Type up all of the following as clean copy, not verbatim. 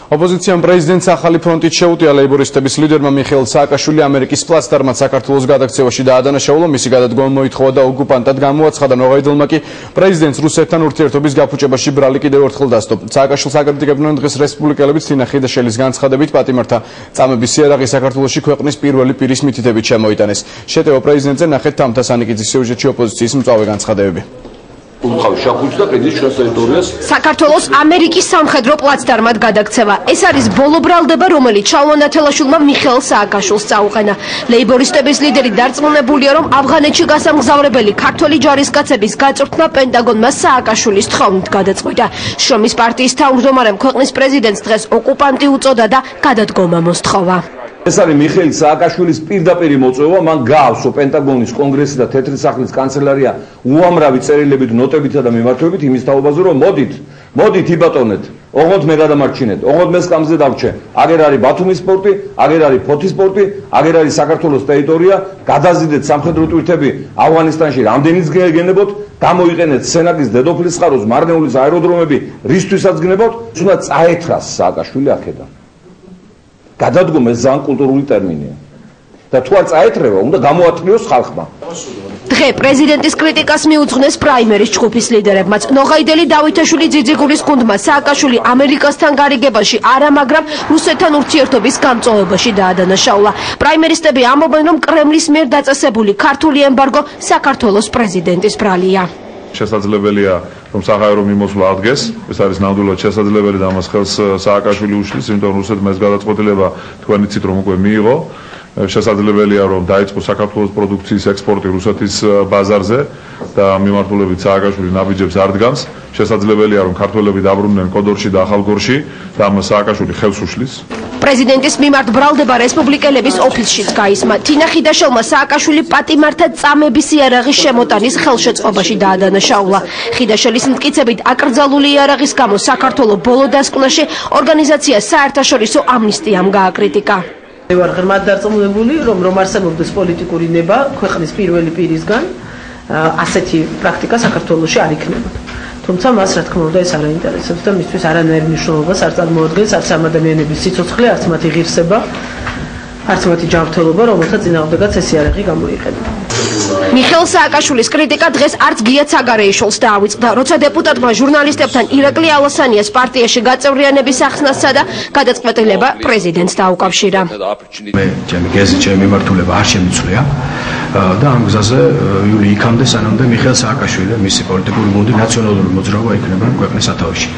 ოპოზიციამ პრეზიდენტს ახალი ფრონტით შეუტია ლეიბორისტების ლიდერმა მიხეილ სააკაშვილი ამერიკის პლაცდარმად საქართველოს გადაქცევაში დაადანაშაულა. მისი გადადგომა მოითხოვა და ოკუპანტად გამოაცხადა. ნოღაიდელმა კი პრეზიდენტს რუსეთთან ურთიერთობის გაფუჭებაში ბრალი კიდევ ერთხელ დასდო. სააკაშვილს აკრიტიკებდნენ დღეს რესპუბლიკელების თინა ხიდაშელის განცხადებით პატიმართა წამების იარაღი საქართველოში ქვეყნის პირველი პირის მითითებით შემოიტანეს. შეტევა პრეზიდენტზე ნახეთ თამთა სანიკიძის სიუჟეტში ოპოზიციის მწვავე განცხადებები. საქართველოს ამერიკის სამხედრო პლაცდარმად გადაქცევა. ეს არის ბოლო ბრალდება, რომელიც შალვა ნათელაშვილმა მიხეილ სააკაშვილს წაუყენა. ლეიბორისტების ლიდერი დარწმუნებულია, რომ ავღანეთში გასამგზავრებელი ქართველი ჯარისკაცების გაწვრთნა პენტაგონმა სააკაშვილის თხოვნით გადაწყვიტა. შრომის პარტიის თავმჯდომარემ ქვეყნის პრეზიდენტს დღეს ოკუპანტი უწოდა და გადადგომა მოსთხოვა. ეს არის მიხეილ სააკაშვილის პირდაპირი მოწვევა. მან გაავსო პენტაგონის კონგრესი და თეთრი სახლის კანცელარია უამრავი წერილებით, ნოტებითა და მიმართვებით იმის თაობაზე, რომ მოდით იბატონეთ, ოღონდ მე გადამარჩინეთ, ოღონდ მე სკამზე დავჩე. აგერ არის ბათუმის პორტი, აგერ არის ფოთის პორტი, აგერ არის საქართველოს ტერიტორია, გადაზიდეთ სამხედრო ტვირთები ავღანისტანში რამდენიც გენებოთ, გამოიყენეთ სენაკის დედოფლის წყაროს, მარნეულის აეროდრომები, რისთვისაც გნებოთ, უნდა წაეთრას სააკაშვილი აქედან. გადადგომა ძალიან კულტურული ტერმინია და თუ არ წაეთრევა, უნდა გამოატყიოს ხალხმა. დღე პრეზიდენტის კრიტიკას მიუძღვნეს პრაიმერის ჯგუფის ლიდერებმაც. ნოღაიდელი დავითაშვილი ძიძიგულის გუნდმა სააკაშვილი ამერიკასთან გარიგებაში არა, მაგრამ რუსეთთან ურთიერთობის გამწვავებაში დაადანაშაულა. პრაიმერისტები ამბობენ, რომ კრემლის მიერ დაწესებული ქართული ემბარგო საქართველოს პრეზიდენტის ბრალია. შესაძლებელია რომ საჰაერო მიმოსვლა ადგეს, ეს არის ნამდვილად შესაძლებელი და ამას ხელს სააკაშვილი უშლის, იმიტომ რომ რუსეთმა ეს გადაწყვეტილება თქვენ იცით რომ უკვე მიიღო. შესაძლებელია რომ დაიწყო საქართველოს პროდუქციის ექსპორტი რუსეთის ბაზარზე და მიმართულებით სააკაშვილი ნაბიჯებს არ დგამს. შესაძლებელია რომ ქართველები დაბრუნდნენ კოდორში და ახალგორში და ამას სააკაშვილი ხელს უშლის. პრეზიდენტის მიმართ ბრალდება რესპუბლიკელების ოფისშიც გაისმა. თინა ხიდაშელმა სააკაშვილი პატიმართა წამების იარაღის შემოტანის ხელშეწყობაში დაადანაშაულა. ხიდაშელის მტკიცებით აკრძალული იარაღის გამო საქართველოს ბოლო დასკვნაში ორგანიზაცია საერთაშორისო ამნისტიამ გააკრიტიკა. ვარ ღრმად დარწმუნებული, რომ არსებობდეს პოლიტიკური ნება ქვეყნის პირველი პირისგან, ასეთი პრაქტიკა საქართველოში არ იქნება. თუმცა მას რა თქმა უნდა ეს არ აინტერესებს და მისთვის არანაირ მნიშვნელობას არ წარმოადგენს არც ამ ადამიანების სიცოცხლე, არც მათი ღირსება, არც მათი ჯანმრთელობა, რომელთა წინააღმდეგაც ეს იარაღი გამოიყენება. მიხეილ სააკაშვილის კრიტიკა დღეს არც გია ცაგარეიშვილს დაავიწყდა, როცა დეპუტატმა ჟურნალისტებთან ირაკლი ალასანიას პარტიაში გაწევრიანების ახსნასა და გადაწყვეტილება პრეზიდენტს დაუკავშირა. მე ჩემი მიმართულება არ შემიცვლია და ამ გზაზე იული იქამდე სანამდე მიხეილ სააკაშვილი მისი პოლიტიკური გუნდი ნაციონალური მოძრაობა იქნება ქვეყნის სათავეში.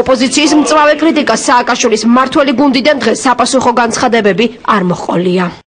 ოპოზიციის მწვავე კრიტიკას სააკაშვილის მმართველი გუნდიდან დღეს საპასუხო განცხადებები არ მოჰყოლია.